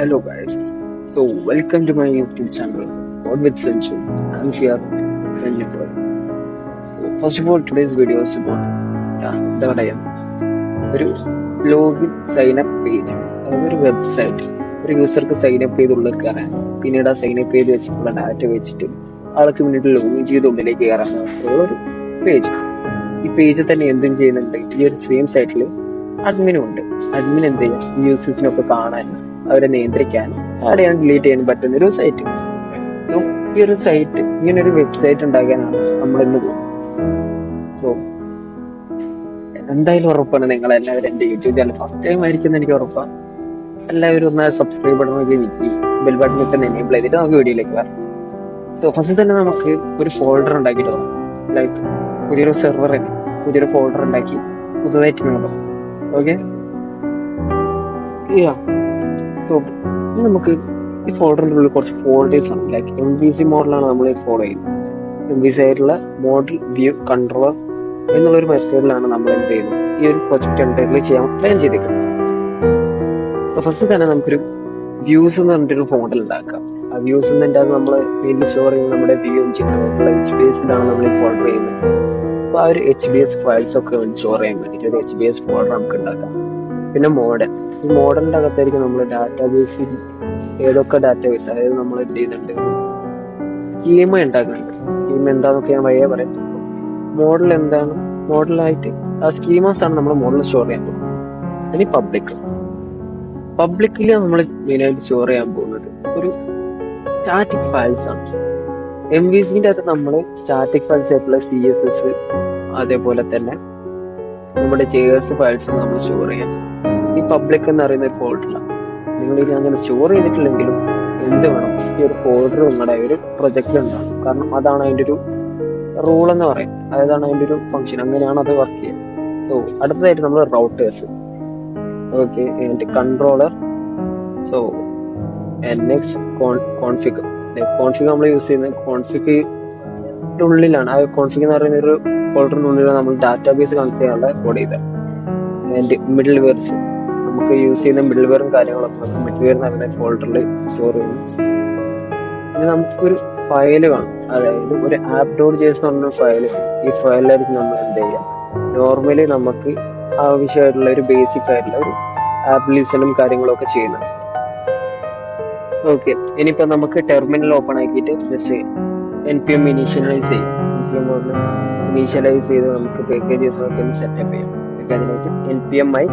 Hello guys. So welcome to my YouTube channel, God with Sanju. I'm here, Sanju for. So first of all, today's video is about എന്താ പറയാ ഒരു login sign up page, അതായത് ഒരു website ഒരു യൂസർക്ക് sign up ചെയ്ത് ഉള്ളിൽ കയറാൻ, പിന്നീട് ആ സൈൻ അപ്പ് ചെയ്ത് വെച്ചിട്ടുള്ള ഡാറ്റ വെച്ചിട്ട് ആൾക്ക് പിന്നീട് ലോഗിൻ ചെയ്ത് ഉള്ളിലേക്ക് കയറാൻ ഒരു പേജ്. ഈ പേജിൽ തന്നെ എന്തും ചെയ്യുന്നുണ്ട്, ഈ ഒരു സെയിം സൈറ്റിൽ അഡ്മിനും ഉണ്ട്. അഡ്മിൻ എന്ത് ചെയ്യാം, യൂസേഴ്സിനൊക്കെ കാണാൻ, അവരെ നിയന്ത്രിക്കാൻ, ആഡ് ചെയ്യാൻ, ഡിലീറ്റ് ചെയ്യാൻ പറ്റുന്ന ഒരു സൈറ്റ്. സോ ഈ ഒരു സൈറ്റ്, ഇങ്ങനെ ഒരു വെബ്സൈറ്റ് ഉണ്ടാക്കാനാണ് നമ്മൾ ഇന്ന് പോകുന്നത്. സോ എന്തായാലും ഉറപ്പാണ് നിങ്ങൾ എല്ലാവരും എൻ്റെ യൂട്യൂബ് ചാനൽ ഫസ്റ്റ് ടൈം ആയിരിക്കും എനിക്ക് ഉറപ്പാണ്. എല്ലാവരും ഒന്ന് സബ്സ്ക്രൈബ് ബട്ടൺ ഞെക്കി ബെൽ ബട്ടൺ ഇട്ട് എനേബിൾ ചെയ്തിട്ട് നമുക്ക് വീഡിയോയിലേക്ക് വരാം. സോ ഫസ്റ്റ് തന്നെ നമുക്ക് ഒരു ഫോൾഡർ ഉണ്ടാക്കിയിട്ട് തുടങ്ങാം. ലൈക്ക് പുതിയൊരു സെർവറിന് പുതിയൊരു ഫോൾഡർ ഉണ്ടാക്കി പുതുതായിട്ട് നോക്കാം. ഓക്കെ, സോ നമുക്ക് ഈ ഫോൾഡറിൻ്റെ ഉള്ളിൽ കുറച്ച് ഫോൾഡേഴ്സ് ആണ്. ലൈക്ക് MVC മോഡലാണ് നമ്മൾ ഫോളോ ചെയ്യുന്നത്. MVC ആയിട്ടുള്ള മോഡൽ വ്യൂ കൺട്രോളർ എന്നുള്ളൊരു മെത്തേഡിലാണ് നമ്മൾ എന്ത് ചെയ്യുന്നത്, ഈ ഒരു പ്രൊജക്ട് എൻറ്റയർലി ചെയ്യാൻ പ്ലാൻ ചെയ്തിരിക്കുന്നത്. സോ ഫസ്റ്റ് തന്നെ നമുക്കൊരു വ്യൂസ് എന്ന് പറഞ്ഞിട്ടൊരു ഫോൾഡർ ഉണ്ടാക്കാം. ആ വ്യൂസ് എന്നിട്ട് അത് നമ്മൾ മെയിൻലി സ്റ്റോർ ചെയ്യുന്നത് നമ്മുടെ വ്യൂ എഞ്ചിൻ HBSലാണ് നമ്മൾ ഈ ഫോൾഡർ ചെയ്യുന്നത്. അപ്പോൾ ആ ഒരു HBS ഫയൽസ് ഒക്കെ സ്റ്റോർ ചെയ്യാൻ വേണ്ടിയിട്ട് ഒരു HBS ഫോൾഡർ നമുക്ക് ഉണ്ടാക്കാം. പിന്നെ മോഡൽ, ഈ മോഡലിൻ്റെ അകത്തായിരിക്കും നമ്മൾ ഡാറ്റാബേസിൽ ഏതൊക്കെ ഡാറ്റാബേസ്, അതായത് നമ്മൾ എന്ത് ചെയ്യുന്നുണ്ട്, സ്കീമ ഉണ്ടാക്കുന്നുണ്ട്. സ്കീമ എന്താണെന്നൊക്കെ ഞാൻ വഴിയെ പറയാം. മോഡൽ എന്താണ്, മോഡലായിട്ട് ആ സ്കീമാസ് ആണ് നമ്മൾ മോഡൽ സ്റ്റോർ ചെയ്യാൻ പോകുന്നത്. ഇനി പബ്ലിക്കിൽ നമ്മൾ മെയിനായിട്ട് സ്റ്റോർ ചെയ്യാൻ പോകുന്നത് ഒരു സ്റ്റാറ്റിക് ഫയൽസ് ആണ്. MVCൻ്റെ അകത്ത് നമ്മൾ സ്റ്റാറ്റിക് ഫയൽസ് ആയിട്ടുള്ള CSS, അതേപോലെ തന്നെ നമ്മുടെ JS ഫയൽസ് നമ്മൾ സ്റ്റോർ ചെയ്യാം ഈ പബ്ലിക് എന്ന് പറയുന്ന ഒരു ഫോൾഡറിലാണ്. നിങ്ങൾ ഇനി അങ്ങനെ സ്റ്റോർ ചെയ്തിട്ടില്ലെങ്കിലും എന്ത് വേണം, ഈ ഒരു ഫോൾഡർ നിങ്ങളുടെ ഒരു പ്രൊജക്റ്റിൽ ഉണ്ടാകും. കാരണം അതാണ് അതിൻ്റെ ഒരു റൂൾ എന്ന് പറയും, അതാണ് അതിൻ്റെ ഒരു ഫംഗ്ഷൻ, അങ്ങനെയാണ് അത് വർക്ക് ചെയ്യുന്നത്. സോ അടുത്തതായിട്ട് നമ്മൾ routers, okay, controller. So next config നമ്മൾ യൂസ് ചെയ്യുന്നത് കോൺഫിഗിൻ്റെ ഉള്ളിലാണ്. ആ കോൺഫിഗ് എന്ന് പറയുന്ന ഒരു ഫോൾഡറിനുള്ളിലാണ് നമ്മൾ ഡാറ്റാബേസ് കണക്ട് ചെയ്യാനുള്ള കോഡ് ചെയ്തത്. ആൻഡ് മിഡിൽ വെയർസ്, നമുക്ക് യൂസ് ചെയ്യുന്ന മിഡിൽ വെയറും കാര്യങ്ങളൊക്കെ നമുക്ക് മിഡിൽ വെയർ എന്ന് പറയുന്ന ഫോൾഡറിൽ സ്റ്റോർ ചെയ്യുന്നു. പിന്നെ നമുക്കൊരു ഫയല് വേണം, അതായത് ഒരു app.js എന്ന് പറഞ്ഞൊരു ഫയല്. ഈ ഫയലിലായിരിക്കും നമ്മൾ എന്ത് ചെയ്യുക, നോർമലി നമുക്ക് ആവശ്യമായിട്ടുള്ള ഒരു ബേസിക് ആയിട്ടുള്ള ഒരു ആപ്പ് ലിസണും കാര്യങ്ങളൊക്കെ ചെയ്യുന്നത്. ഓക്കെ, ഇനിയിപ്പോൾ നമുക്ക് ടെർമിനൽ ഓപ്പൺ ആക്കിയിട്ട് ജസ്റ്റ് npm ഇനീഷ്യലൈസ് ചെയ്യും. ഇനീഷ്യലൈസ് ചെയ്ത് നമുക്ക് പാക്കേജസൊക്കെ ഒന്ന് സെറ്റപ്പ് ചെയ്യാം. അതിനായിട്ട് npm-i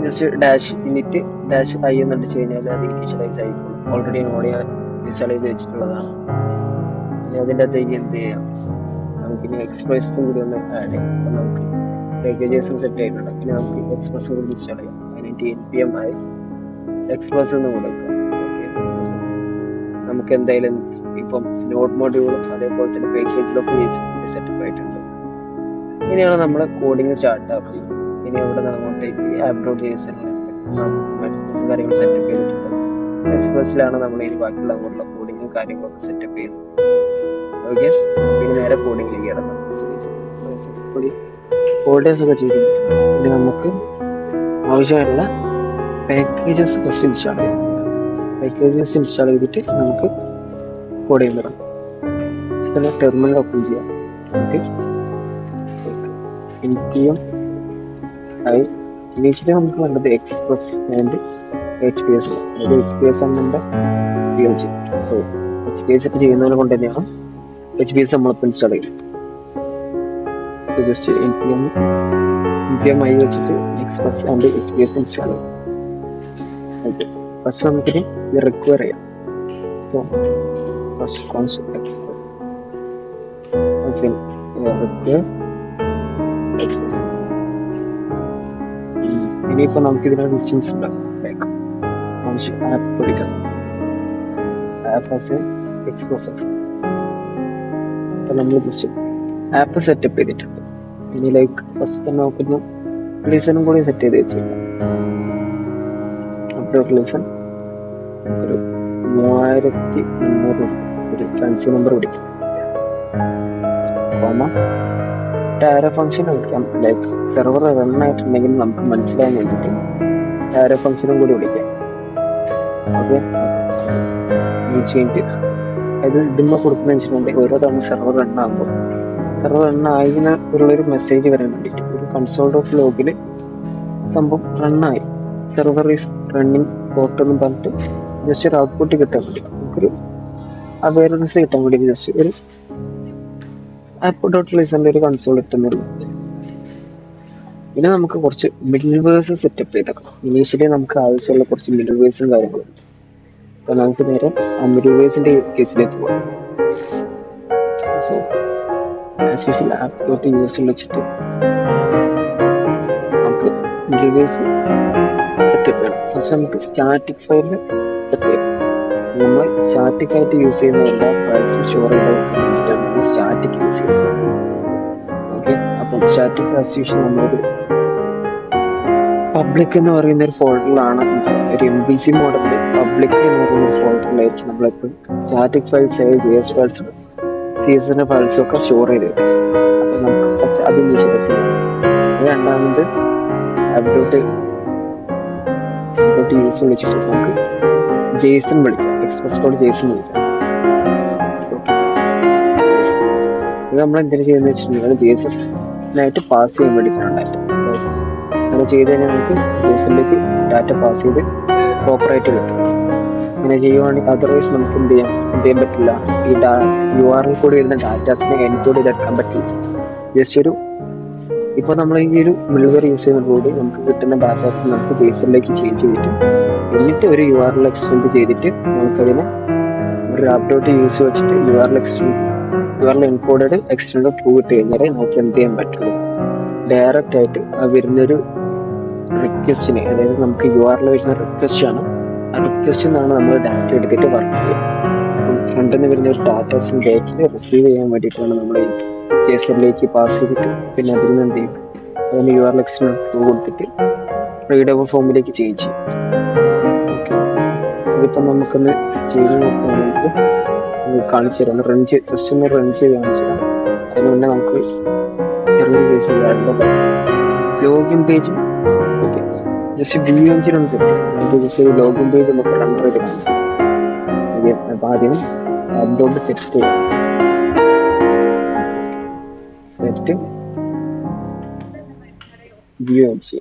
ജസ്റ്റ് -init-i എന്ന് അടിച്ചു കഴിഞ്ഞാൽ അത് ഇനീഷ്യലൈസ് ആയിക്കോളും. ഓൾറെഡി നോഡ് ഇൻസ്റ്റാൾ ചെയ്ത് വെച്ചിട്ടുള്ളതാണ്. ഇനി അതിൻ്റെ അകത്തേക്ക് എന്ത് ചെയ്യാം, നമുക്കിനി എക്സ്പ്രസും കൂടി ഒന്ന് ആഡ് ചെയ്യാം. അപ്പം നമുക്ക് പാക്കേജസും സെറ്റ് ആയിട്ടുണ്ട്. പിന്നെ നമുക്ക് എക്സ്പ്രസും കൂടി ഇൻസ്റ്റാൾ ചെയ്യാം. അതിനായിട്ട് npm-i എക്സ്പ്രസ് എന്ന് കൊടുക്കാം. നമുക്ക് എന്തായാലും ഇപ്പം നോഡ് മോഡ്യൂളും അതേപോലെ തന്നെ പാക്കേജിലൊക്കെ സെറ്റപ്പ് ആയിട്ടുണ്ട്. ഇനിയാണ് നമ്മുടെ കോഡിങ് സ്റ്റാർട്ട് ആക്കുന്നത്. ഇനി അവിടെ നിന്ന് അങ്ങോട്ടേക്ക് app.js നമുക്ക് എക്സ്പ്രസും കാര്യങ്ങളും സെറ്റപ്പ് ചെയ്തിട്ടുണ്ട്. എക്സ്പ്രസ്സിലാണ് നമ്മൾ ഇനി ബാക്കിയുള്ള അങ്ങോട്ടുള്ള കോഡിങ്ങും കാര്യങ്ങളൊക്കെ സെറ്റപ്പ് ചെയ്യുന്നത്. ഓക്കെ, ഇനി നേരെ കോഡിങ്ങിലേക്ക് കിടക്കാം. ഫോൾഡേഴ്സ് ഒക്കെ ചെയ്തിട്ടുണ്ട്. പിന്നെ നമുക്ക് ആവശ്യമായിട്ടുള്ള പാക്കേജസ് ഫസ്റ്റ് ഇൻസ്റ്റാൾ ചെയ്യാം. പാക്കേജസ് ഇൻസ്റ്റാൾ ചെയ്തിട്ട് നമുക്ക് കോഡ് ചെയ്യാൻ തുടങ്ങാം. പിന്നെ ടെർമിനൽ ഓപ്പൺ ചെയ്യാം. npm-i ഇനീഷ്യലി നമുക്ക് വേണ്ടത് എക്സ്പ്രസ് ആൻഡ് HBS. HBS ആണ് ഉപയോഗിച്ച്. സോ HBS ഒക്കെ ചെയ്യുന്നതിനെ കൊണ്ട് തന്നെയാണ് HBS നമ്മളിപ്പോൾ ഇൻസ്റ്റാൾ ചെയ്യും. ജസ്റ്റ് npm-i വെച്ചിട്ട് എക്സ്പ്രസ് ആൻഡ് HBS ഇൻസ്റ്റാൾ ചെയ്യും. ഓക്കെ, ഫസ്റ്റ് നമുക്കിനി റിക്വയർ ചെയ്യാം. So first concept express express. ഇനിയിപ്പോൾ നമുക്ക് ഇതിന് ഡിസ്റ്റൻസ് ഉണ്ടാകും. ലൈക്ക് ആപ്പ് പഠിക്കണം, ആപ്പ് ആസ് എക്സ്പ്രസ്. അപ്പം നമ്മൾ ജസ്റ്റ് ആപ്പ് സെറ്റപ്പ് ചെയ്തിട്ടുണ്ട്. ഇനി ലൈക്ക് ഫസ്റ്റ് തന്നെ നോക്കുന്ന ലിസണും കൂടി സെറ്റ് ചെയ്ത് വെച്ചിട്ടുണ്ട്. അപ്ലോഡ് ലിസൺ ഒരു 3300 ഒരു ഫാൻസി നമ്പർ പിടിക്കും. ടാരോ ഫംഗ്ഷൻ വിളിക്കാം. ലൈക്ക് സെർവർ റൺ ആയിട്ടുണ്ടെങ്കിൽ നമുക്ക് മനസ്സിലാൻ വേണ്ടിയിട്ട് ടാരോ ഫംഗ്ഷനും കൂടി വിളിക്കാം. ഓക്കെ, കഴിഞ്ഞിട്ട് അത് ഇടുമ്പോൾ കൊടുക്കുന്ന വെച്ചിട്ടുണ്ടെങ്കിൽ ഓരോ തവണ സെർവർ റൺ ആകുമ്പോൾ സെർവർ റൺ ആയിരുന്നുള്ളൊരു മെസ്സേജ് വരാൻ വേണ്ടിയിട്ട് ഒരു കൺസോൾ ഓഫ് ലോഗിൽ സംഭവം റണ്ണായി, സെർവർ ഈസ് റണ്ണിങ് പോർട്ടെന്നും പറഞ്ഞിട്ട് ജസ്റ്റ് ഒരു ഔട്ട്പുട്ട് കിട്ടാൻ വേണ്ടി നമുക്കൊരു അവയർനെസ് കിട്ടാൻ വേണ്ടി ജസ്റ്റ് ഒരു ആപ്പ് ഡോട്ട് ലിസണിൻ്റെ ഒരു കൺസോൾ ഇട്ടുന്നുള്ളൂ. പിന്നെ നമുക്ക് കുറച്ച് മിഡിൽ വേഴ്സ് സെറ്റപ്പ് ചെയ്തേക്കണം. ഇനീഷ്യലി നമുക്ക് ആവശ്യമുള്ള കുറച്ച് മിഡിൽ വേഴ്സും കാര്യങ്ങളും. അപ്പോൾ നമുക്ക് നേരെ ആ മിഡിൽ വേഴ്സിൻ്റെ കേസിലേക്ക് പോകാം. So as usual app dot use വെച്ചിട്ട് നമുക്ക് മിഡിൽ വേഴ്സ് സെറ്റപ്പ് ചെയ്യണം. ഫസ്റ്റ് നമുക്ക് സ്റ്റാറ്റിക് ഫയലിൽ സെറ്റ് ചെയ്യാം. നമ്മൾ സ്റ്റാറ്റിക് ആയിട്ട് യൂസ് ചെയ്യുന്ന എല്ലാ ഫയൽസും സ്റ്റോർ ചെയ്ത് വെക്കാൻ വേണ്ടിയിട്ടാണ് നമ്മൾ സ്റ്റാറ്റിക് യൂസ് ചെയ്യുന്നത്. ഓക്കെ, അപ്പം സ്റ്റാറ്റിക് ആസ് യൂഷ്വൽ നമ്മളൊരു പബ്ലിക് എന്ന് പറയുന്ന ഒരു ഫോൾഡറിലാണ്, ഒരു MVC മോഡലിൽ പബ്ലിക് എന്ന് പറയുന്ന ഒരു ഫോൾഡറിലായിരിക്കും നമ്മളെപ്പോഴും സ്റ്റാറ്റിക് ഫയൽസ്, JS ഫയൽസും CSS ഫയൽസും ഒക്കെ സ്റ്റോർ ചെയ്ത് വെക്കും. അപ്പം നമുക്ക് ഫസ്റ്റ് അത് ഇനീഷ്യലൈസ് ചെയ്യാം. രണ്ടാമത് ആപ്പ് ഡോട്ട് യൂസ് വിളിച്ചിട്ട് നമുക്ക് JSON വിളിക്കാം, എക്സ്പ്രസ് കോഡ് JSON വിളിക്കാം. ഇത് നമ്മൾ എന്തിനു ചെയ്യുന്നത് വെച്ചിട്ടുണ്ടെങ്കിൽ JSON-ആയിട്ട് പാസ് ചെയ്യാൻ വേണ്ടിയിട്ടാണ്. അങ്ങനെ ചെയ്ത് കഴിഞ്ഞാൽ നമുക്ക് JSON-ലേക്ക് ഡാറ്റ പാസ് ചെയ്ത് പ്രോപ്പറായിട്ട് കിട്ടും. ഇങ്ങനെ ചെയ്യുവാണെങ്കിൽ അതർവൈസ് നമുക്ക് എന്ത് ചെയ്യാൻ പറ്റില്ല, ഈ URL കൂടി വരുന്ന ഡാറ്റാസിനെ എൻകോഡ് ചെയ്തെടുക്കാൻ പറ്റില്ല. ജസ്റ്റ് ഒരു ഇപ്പോൾ നമ്മൾ ഈ ഒരു മിഡ്‌വെയർ യൂസ് ചെയ്യുന്നതോടുകൂടി നമുക്ക് കിട്ടുന്ന ഡാറ്റാസ് നമുക്ക് JSON-ലേക്ക് ചേഞ്ച് ചെയ്തിട്ട് എന്നിട്ട് ഒരു URL എക്സ്റ്റെൻഡ് ചെയ്തിട്ട് നമുക്കതിനെ ഒരു ആപ്പ് ഡോട്ട് യൂസ് വെച്ചിട്ട് URL എൻകോഡഡ് എക്സ്റ്റെൻഡ് ട്രൂ ഇട്ട് കഴിഞ്ഞാൽ നമുക്ക് എന്ത് ചെയ്യാൻ പറ്റുള്ളൂ, ഡയറക്റ്റ് ആയിട്ട് ആ വരുന്നൊരു റിക്വസ്റ്റിനെ, അതായത് നമുക്ക് URL വരുന്ന റിക്വസ്റ്റ് ആണ്, ആ റിക്വസ്റ്റിൽ നിന്നാണ് നമ്മൾ ഡാറ്റ എടുത്തിട്ട് വർക്ക് ചെയ്യുക. ഫ്രണ്ടിൽ നിന്ന് വരുന്ന ഒരു ഡാറ്റാസിന് ബാക്കിൽ റിസീവ് ചെയ്യാൻ വേണ്ടിയിട്ടാണ് നമ്മൾ JSON-ലേക്ക് പാസ് ചെയ്തിട്ട് പിന്നെ അതിൽ നിന്ന് എന്ത് ചെയ്യും, അതിന് URL എക്സ്റ്റെൻഡ് ട്രൂ കൊടുത്തിട്ട് റീഡബിൾ ഫോമിലേക്ക് ചേഞ്ച് ചെയ്യും. ഓക്കെ, ഇതിപ്പം നമുക്കൊന്ന് ചെയ്ത് നോക്കുകയാണെങ്കിൽ കാണിച്ചു തരാം, ജസ്റ്റ് ഒന്ന് റൺ ചെയ്ത് കാണിച്ചു തരാം. അതിന് മുന്നേ നമുക്ക് ചെറിയൊരു കേസ് ചെയ്യാറുണ്ട്. Login page okay, just view engine ഒന്ന് സെറ്റ് ചെയ്യാം. ജസ്റ്റ് ഒരു ലോഗിൻ പേജ് നമുക്ക് റൺ ചെയ്ത് കാണിക്കാം. അപ്പം ആദ്യം ആപ്പ് ഡോട്ട് സെറ്റ് ചെയ്യാം. സെറ്റ് വ്യൂ എഞ്ചിൻ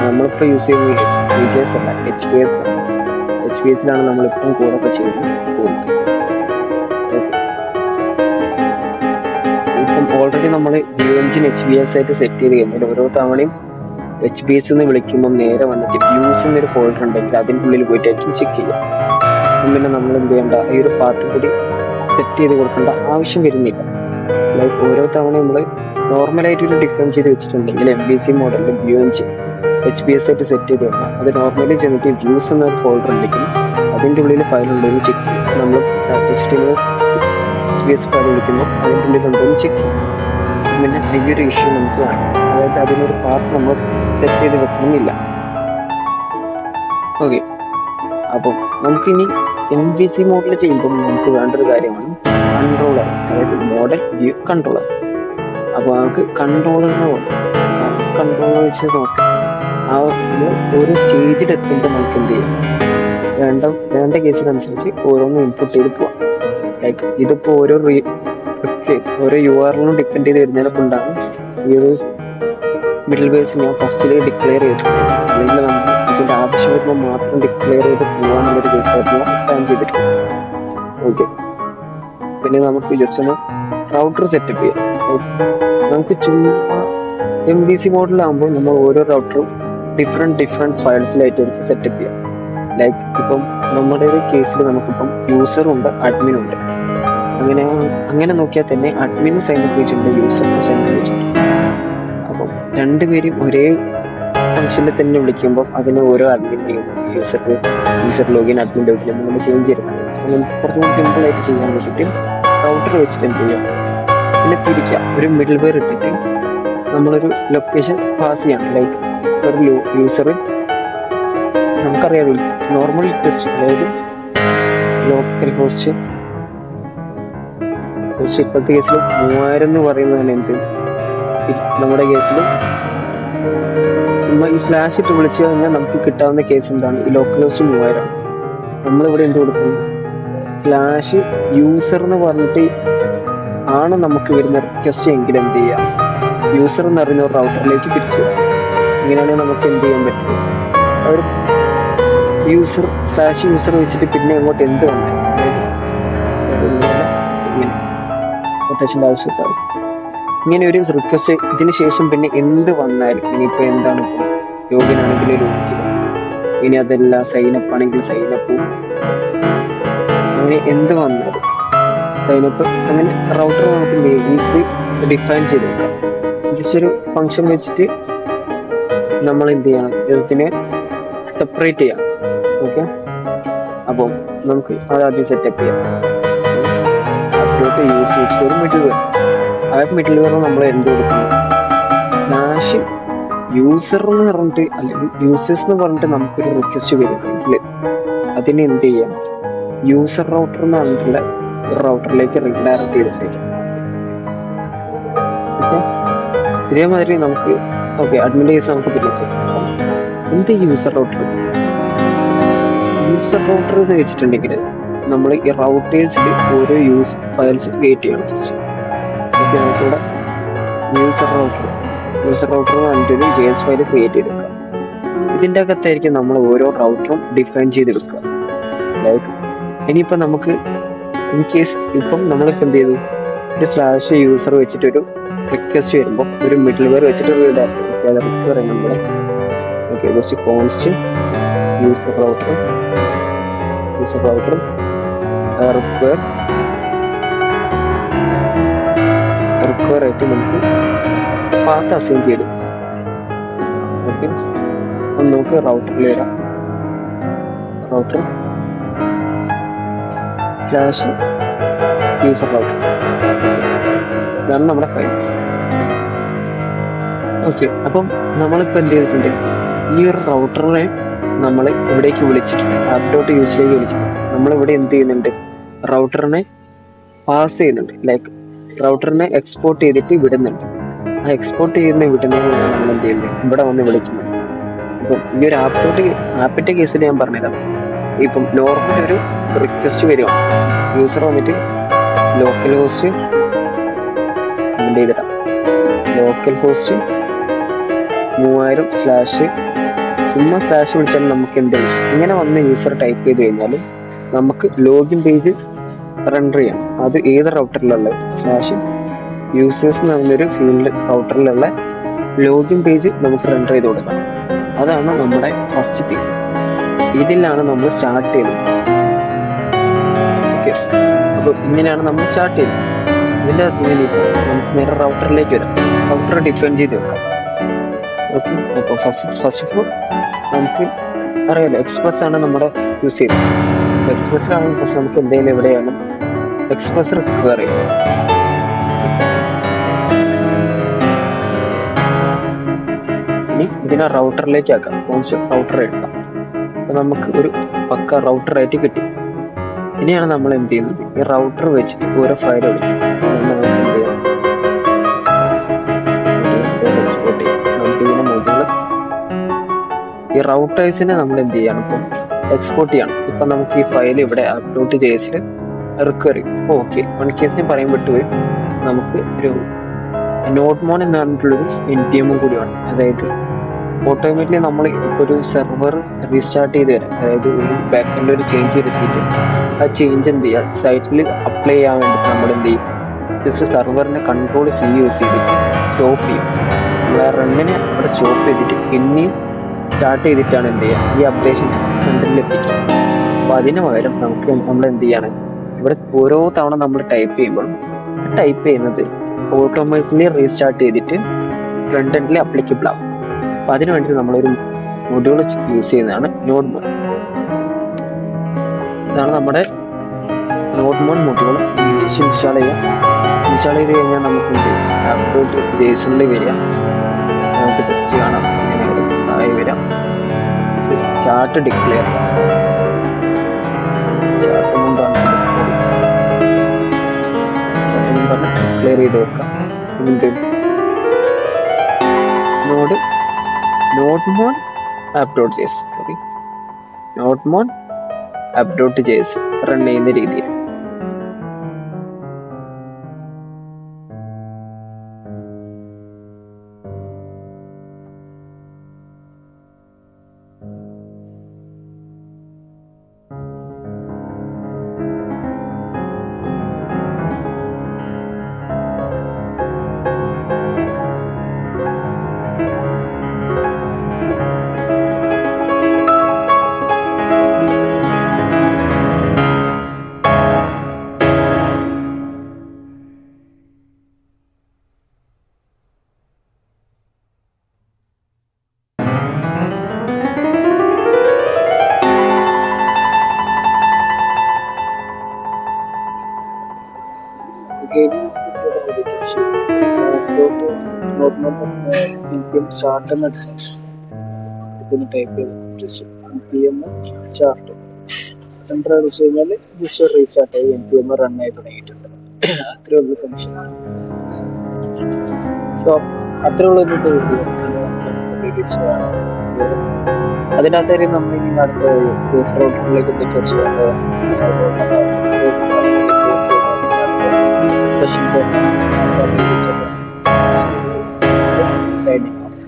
നമ്മളിപ്പോൾ യൂസ് ചെയ്യുന്നത് HPS അല്ല, HPS-ലാണ് നമ്മളിപ്പം കോഡൊക്കെ ചെയ്ത് പോകുന്നത്. ഇപ്പം ഓൾറെഡി നമ്മൾ വ്യൂ എഞ്ചിൻ HBS ആയിട്ട് സെറ്റ് ചെയ്ത് കഴിഞ്ഞാൽ ഓരോ തവണയും HBS എന്ന് വിളിക്കുമ്പോൾ നേരെ വന്നിട്ട് വ്യൂസ് എന്നൊരു ഫോൾഡർ ഉണ്ടെങ്കിൽ അതിൻ്റെ ഉള്ളിൽ പോയിട്ടായിരിക്കും ചെക്ക് ചെയ്യുക. അപ്പം പിന്നെ നമ്മൾ എന്ത് ചെയ്യേണ്ട, ഈ ഒരു പാർട്ട് കൂടി സെറ്റ് ചെയ്ത് കൊടുക്കേണ്ട ആവശ്യം വരുന്നില്ല. ലൈക്ക് ഓരോ തവണ നമ്മൾ നോർമലായിട്ടൊരു ഡിഫറൻസ് ചെയ്ത് വെച്ചിട്ടുണ്ടെങ്കിൽ MVC മോഡലിൽ വ്യൂ എഞ്ചിൻ HBS ആയിട്ട് സെറ്റ് ചെയ്ത് കഴിഞ്ഞാൽ അത് നോർമലി ചെന്നിട്ട് വ്യൂസ് എന്നൊരു ഫോൾഡർ ഉണ്ടെങ്കിൽ അതിൻ്റെ ഉള്ളിൽ ഫയൽ ഉണ്ടെന്ന് ചെക്ക് ചെയ്യും. നമ്മൾ HBS ഫയൽ വിളിക്കുമ്പോൾ അതിൻ്റെ ഉള്ളിൽ ഉണ്ടെന്ന് ചെക്ക് ചെയ്യും. പിന്നെ വലിയൊരു ഇഷ്യൂ നമുക്ക് കാണാം, അതായത് അതിനൊരു പാർട്ട് നമ്മൾ സെറ്റ് ചെയ്ത് വെക്കണമെന്നില്ല. ഓക്കെ, അപ്പം നമുക്കിനി MVC മോഡൽ ചെയ്യുമ്പോൾ നമുക്ക് വേണ്ടൊരു കാര്യമാണ് കൺട്രോളർ, അതായത് മോഡൽ വ്യൂ കൺട്രോളർ. അപ്പോൾ നമുക്ക് കൺട്രോളറിനെ വെച്ച് നോക്കാം. ആ ഓരോ സ്റ്റേജിലെത്തുമ്പോൾ നമുക്ക് എന്ത് ചെയ്യാം, വേണ്ട കേസിനനുസരിച്ച് ഓരോന്നും ഇൻപുട്ട് ചെയ്ത് പോവാം. ലൈക്ക് ഇതിപ്പോൾ ഓരോ URL-നും ഡിപ്പെൻഡ് ചെയ്ത് വരുന്നതിനെ കൊണ്ടാണ് ഈ ഒരു മിഡിൽ വേഴ്സ് ഞാൻ ഫസ്റ്റിൽ ഡിക്ലെയർ ചെയ്തിട്ടുണ്ട്. അല്ലെങ്കിൽ നമ്മൾ ഇതിൻ്റെ ആവശ്യം വരുമ്പോൾ മാത്രം ഡിക്ലെയർ ചെയ്ത് പോകാനുള്ളൊരു കേസായിട്ട് ഞാൻ പ്ലാൻ ചെയ്തിട്ടുണ്ട്. ഓക്കെ, പിന്നെ നമുക്ക് ജസ്റ്റ് ഒന്ന് റൗട്ടർ സെറ്റപ്പ് ചെയ്യാം. നമുക്ക് ചുമ്മാ MVC മോഡലാകുമ്പോൾ നമ്മൾ ഓരോ റൗട്ടറും ഡിഫറെൻറ്റ് ഫയൽസിലായിട്ടായിരിക്കും സെറ്റപ്പ് ചെയ്യാം. ലൈക്ക് ഇപ്പം നമ്മുടെ ഒരു കേസിൽ നമുക്കിപ്പം യൂസറുണ്ട്, അഡ്മിനുണ്ട്. അങ്ങനെ നോക്കിയാൽ തന്നെ അഡ്മിനും സൈനപ്പ് പേജുണ്ട്, യൂസറിനും സൈനപ്പ് പേജുണ്ട്. അപ്പം രണ്ടുപേരും ഒരേ ഫംഗ്ഷനിൽ തന്നെ വിളിക്കുമ്പോൾ അതിന് ഓരോ അഡ്മിൻ്റെയും യൂസർ ലോഗിൻ, അഡ്മിൻ ലോഗിൻ നമ്മൾ ചേഞ്ച് ചെയ്തിട്ടുണ്ട്. അങ്ങനെ കുറച്ചുകൂടി സിമ്പിളായിട്ട് ചെയ്യാൻ വേണ്ടിയിട്ട് റൗട്ടർ വെച്ചിട്ട് എന്ത് ചെയ്യാം, പിന്നെ തിരിക്കാം. ഒരു മിഡിൽ വെയർ ഇട്ടിട്ട് നമ്മളൊരു ലൊക്കേഷൻ പാസ് ചെയ്യണം. ലൈക്ക് ഒരു യൂസർ നമുക്കറിയാമല്ലോ നോർമൽ ടെസ്റ്റ്, അതായത് ലോക്കൽ ഹോസ്റ്റ് ഇപ്പോഴത്തെ കേസിൽ 3000 എന്ന് പറയുന്നതാണ് എന്ത്, നമ്മുടെ കേസിൽ ഈ സ്ലാഷ് ഇട്ട് വിളിച്ചു കഴിഞ്ഞാൽ നമുക്ക് കിട്ടാവുന്ന കേസ് എന്താണ്, ഈ ലോക്കൽ ഹോസ്റ്റ് 3000. നമ്മളിവിടെ എന്ത് കൊടുക്കുന്നു, സ്ലാഷ് യൂസർ എന്ന് പറഞ്ഞിട്ട് ആണ് നമുക്ക് വരുന്ന റിക്വസ്റ്റ് എങ്കിൽ എന്ത് ചെയ്യാം, യൂസർ എന്ന് പറയുന്ന ഒരു റൗട്ടറിലേക്ക് തിരിച്ചു വരാം. ഇങ്ങനെയാണെങ്കിൽ നമുക്ക് എന്ത് ചെയ്യാൻ പറ്റും, ഒരു യൂസർ സ്ലാഷ് യൂസർ വെച്ചിട്ട് പിന്നെ അങ്ങോട്ട് എന്ത് വന്നാൽ റൊട്ടേഷൻ്റെ ആവശ്യത്താവും. ഇങ്ങനെ ഒരു റിക്വസ്റ്റ് ഇതിന് ശേഷം പിന്നെ എന്ത് വന്നാലും, ഇനിയിപ്പോൾ എന്താണ്, ഇപ്പോൾ ലോഗിനാണെങ്കിൽ ലോഗിൻ, ഇനി അതല്ല സൈനപ്പ് ആണെങ്കിൽ സൈനപ്പും, അങ്ങനെ എന്ത് വന്നാലും സൈനപ്പ്, അങ്ങനെ റൗട്ടർ നമുക്ക് ഈസിലി ഡിഫൈൻ ചെയ്ത് വെക്കാം. ജസ്റ്റ് ഒരു ഫംഗ്ഷൻ വെച്ചിട്ട് നമ്മൾ എന്ത് ചെയ്യണം, ഇതിനെ സെപ്പറേറ്റ് ചെയ്യാം. ഓക്കെ, അപ്പം നമുക്ക് അതാദ്യം സെറ്റപ്പ് ചെയ്യാം. അതിലോട്ട് യൂസ് വെച്ചിട്ട് ഒരു മിഡിൽ വെയർ, ആ മിഡിൽ വെയർ നമ്മൾ എന്ത് കൊടുക്കണം, സ്ലാഷ് യൂസർ എന്ന് പറഞ്ഞിട്ട്, അല്ലെങ്കിൽ യൂസേഴ്സ് എന്ന് പറഞ്ഞിട്ട് നമുക്കൊരു റിക്വസ്റ്റ് വരുന്നുണ്ടെങ്കിൽ അതിനെ എന്ത് ചെയ്യാം, യൂസർ റൗട്ടർ എന്ന് പറഞ്ഞിട്ടുള്ള ഒരു റൗട്ടറിലേക്ക് റീഡയറക്ട് ചെയ്തിട്ട്. ഓക്കെ, ഇതേമാതിരി നമുക്ക് അഡ്മിൻ കേസ് നമുക്ക് തിരിച്ചു എന്ത് യൂസർ റൗട്ടർ എന്ന് വെച്ചിട്ടുണ്ടെങ്കിൽ നമ്മൾ ഈ റൗട്ടേഴ്സിൽ ഓരോ ഫയൽസ് ക്രിയേറ്റ് ചെയ്യണം. ജസ്റ്റ് ഓക്കെ, നമുക്കിവിടെ യൂസർ റൗട്ടർ എന്ന് പറഞ്ഞിട്ടൊരു JS ഫയൽ ക്രിയേറ്റ് ചെയ്തെടുക്കുക. ഇതിൻ്റെ അകത്തായിരിക്കും നമ്മൾ ഓരോ റൗട്ടറും ഡിഫൈൻ ചെയ്തെടുക്കുക. ലൈക്ക് ഇനിയിപ്പോൾ നമുക്ക് ഇൻ കേസ് ഇപ്പം നമ്മളിപ്പോൾ എന്ത് ചെയ്തു, ഒരു സ്ലാഷ് യൂസർ വെച്ചിട്ടൊരു റിക്വസ്റ്റ് വരുമ്പോൾ ഒരു മിഡിൽ വെയർ വെച്ചിട്ട് പറയാം നമ്മുടെ. Okay, just const user router require ആയിട്ട് നമുക്ക് പാത്ത് അസൈൻ ചെയ്തു. ഓക്കെ, നമുക്ക് റൗട്ടറിൽ വരാം. റൗട്ടർ സ്ലാഷ് യൂസർ റൗട്ടർ, ഇതാണ് നമ്മുടെ ഫയൽ. ഓക്കെ, അപ്പം നമ്മളിപ്പോൾ എന്ത് ചെയ്തിട്ടുണ്ട്, ഈ ഒരു റൗട്ടറിനെ നമ്മൾ ഇവിടേക്ക് വിളിച്ചിട്ടുണ്ട്, app.use വിളിച്ചിട്ടുണ്ട്. നമ്മളിവിടെ എന്ത് ചെയ്യുന്നുണ്ട്, റൗട്ടറിനെ പാസ് ചെയ്യുന്നുണ്ട്, ലൈക്ക് റൗട്ടറിനെ എക്സ്പോർട്ട് ചെയ്തിട്ട് വിടുന്നുണ്ട്. ആ എക്സ്പോർട്ട് ചെയ്യുന്ന വിടുന്നതിനാണ് നമ്മൾ എന്ത് ചെയ്യുന്നത്, ഇവിടെ വന്ന് വിളിക്കുന്നത്. ഇപ്പം ഈ ഒരു ആപ്പിൻ്റെ കേസിൽ ഞാൻ പറഞ്ഞുതരാം. ഇപ്പം നോർമൽ ഒരു റിക്വസ്റ്റ് വരുവാണ്, യൂസർ വന്നിട്ട് ലോക്കൽ ഹോസ്റ്റ് ചെയ്തിടാം, ലോക്കൽ ഹോസ്റ്റ് 3000 സ്ലാഷ് ചുമ്മാ സ്ലാഷ് വിളിച്ചാൽ നമുക്ക് എന്ത് ചെയ്യും, ഇങ്ങനെ വന്ന് യൂസർ ടൈപ്പ് ചെയ്ത് കഴിഞ്ഞാൽ നമുക്ക് ലോഗിൻ പേജ് റെൻഡർ ചെയ്യണം. അത് ഏത് റൗട്ടറിലുള്ള സ്ലാഷ് യൂസേഴ്സ് എന്ന് പറഞ്ഞൊരു ഫീൽഡ് റൗട്ടറിലുള്ള ലോഗിൻ പേജ് നമുക്ക് റെൻഡർ ചെയ്ത് കൊടുക്കണം. അതാണ് നമ്മുടെ ഫസ്റ്റ് തിങ്. ഇതിലാണ് നമ്മൾ സ്റ്റാർട്ട് ചെയ്യുന്നത്. ഓക്കെ, അപ്പോൾ ഇങ്ങനെയാണ് നമ്മൾ സ്റ്റാർട്ട് ചെയ്യുന്നത്. ഇതിൻ്റെ നമുക്ക് നേരെ റൗട്ടറിലേക്ക് വരാം, റൗട്ടർ ഡിഫൈൻ ചെയ്ത് വെക്കാം. ഓക്കെ, അപ്പോൾ ഫസ്റ്റ് ഓഫ് ഓൾ നമുക്ക് അറിയാലോ എക്സ്പ്രസ് ആണ് നമ്മുടെ യൂസ് ചെയ്യുന്നത്. എക്സ്പ്രസ്സിലാണെങ്കിൽ ഫസ്റ്റ് നമുക്ക് എന്തെങ്കിലും എവിടെയാണ് എക്സ്പ്രസ് റിക്വയർ ചെയ്യുന്നത്. ഇനി ഇതിനെ റൗട്ടറിലേക്ക് ആക്കാം, റൗട്ടർ എടുക്കാം. അപ്പോൾ നമുക്ക് ഒരു പക്ക റൗട്ടറായിട്ട് കിട്ടും. ഇനിയാണ് നമ്മൾ എന്ത് ചെയ്യുന്നത്, ഈ റൗട്ടർ വെച്ചിട്ട് ഓരോ ഫയൽ എടുക്കും. നമുക്ക് എന്ത് ചെയ്യാം, എക്സ്പോർട്ട് ചെയ്യാം. നമുക്ക് ഇതിനെ മൊഡ്യൂൾ ഈ റൗട്ടേഴ്സിനെ നമ്മൾ എന്ത് ചെയ്യണം, ഇപ്പം എക്സ്പോർട്ട് ചെയ്യണം. ഇപ്പം നമുക്ക് ഈ ഫയൽ ഇവിടെ app.js റിക്വയർ ചെയ്യും. അപ്പോൾ ഓക്കെ, വൺ കേസ് ഞാൻ പറയാൻ വിട്ടുപോയി, നമുക്ക് ഒരു നോഡ്മോൺ എന്ന് പറഞ്ഞിട്ടുള്ളൊരു NPM കൂടിയാണ്. അതായത് ഓട്ടോമാറ്റിക്കലി നമ്മൾ ഇപ്പോൾ ഒരു സെർവർ റീസ്റ്റാർട്ട് ചെയ്ത് തരാം, അതായത് ഒരു ബാക്കെൻഡിൽ ഒരു ചേഞ്ച് വരുത്തിയിട്ട് ആ ചേഞ്ച് എന്ത് ചെയ്യുക, സൈറ്റിൽ അപ്ലൈ ചെയ്യാൻ വേണ്ടിയിട്ട് നമ്മൾ എന്ത് ചെയ്യും, ജസ്റ്റ് സെർവറിനെ Ctrl+C യൂസ് ചെയ്തിട്ട് സ്റ്റോപ്പ് ചെയ്യും. നമ്മൾ ആ റണ്ണിനെ അവിടെ സ്റ്റോപ്പ് ചെയ്തിട്ട് പിന്നെയും സ്റ്റാർട്ട് ചെയ്തിട്ടാണ് എന്ത് ചെയ്യുക, ഈ അപ്ഡേഷൻ ഫ്രണ്ടിൽ എത്തിക്കുക. അപ്പോൾ അതിന് പകരം നമ്മൾ എന്ത് ചെയ്യാണ്, ഇവിടെ ഓരോ തവണ നമ്മൾ ടൈപ്പ് ചെയ്യുമ്പോൾ ടൈപ്പ് ചെയ്യുന്നത് ഓട്ടോമാറ്റിക്കലി റീസ്റ്റാർട്ട് ചെയ്തിട്ട് ഫ്രണ്ട് എൻഡിൽ അപ്ലിക്കബിൾ ആവും. അപ്പോൾ അതിന് വേണ്ടി നമ്മളൊരു മൊഡ്യൂൾ യൂസ് ചെയ്യുന്നതാണ് നോഡ്മോൺ. ഇതാണ് നമ്മുടെ നോഡ്മോൺ മൊഡ്യൂൾ. ഇൻസ്റ്റാൾ ചെയ്ത് കഴിഞ്ഞാൽ നമുക്ക് app.js വരിക, നമുക്ക് ടെസ്റ്റ് കാണാം, ഇങ്ങനെ വരാം, താഴെ വരാം. സ്റ്റാർട്ട് ഡിക്ലെയർ ഡിക്ലെയർ ചെയ്ത് വെക്കാം. എന്ത് node nodemon app dot J S nodemon app dot J S run ചെയ്യുന്ന രീതിയിൽ. സ്റ്റാർട്ട് എന്ന് ടൈപ്പ് ചെയ്ത് സ്റ്റാർട്ട് എൻ്റർ അടിച്ചു കഴിഞ്ഞാൽ ജസ്റ്റ് റീസ്റ്റാർട്ട് ആയി NPM റൺ ആയി തുടങ്ങിയിട്ടുണ്ട്. അത്രേ ഉള്ളൂ ഫംഗ്ഷൻ. സോ അത്രേ ഉള്ളൂ ഇന്നത്തെ വീഡിയോ. അതിനകത്ത് നമ്മൾ ഇനി അടുത്ത ക്രൂസ് റൗട്ടറിലേക്ക് എന്തൊക്കെ ചെയ്യേണ്ടത് സെഷൻസ് സൈനിങ് ഓഫ്.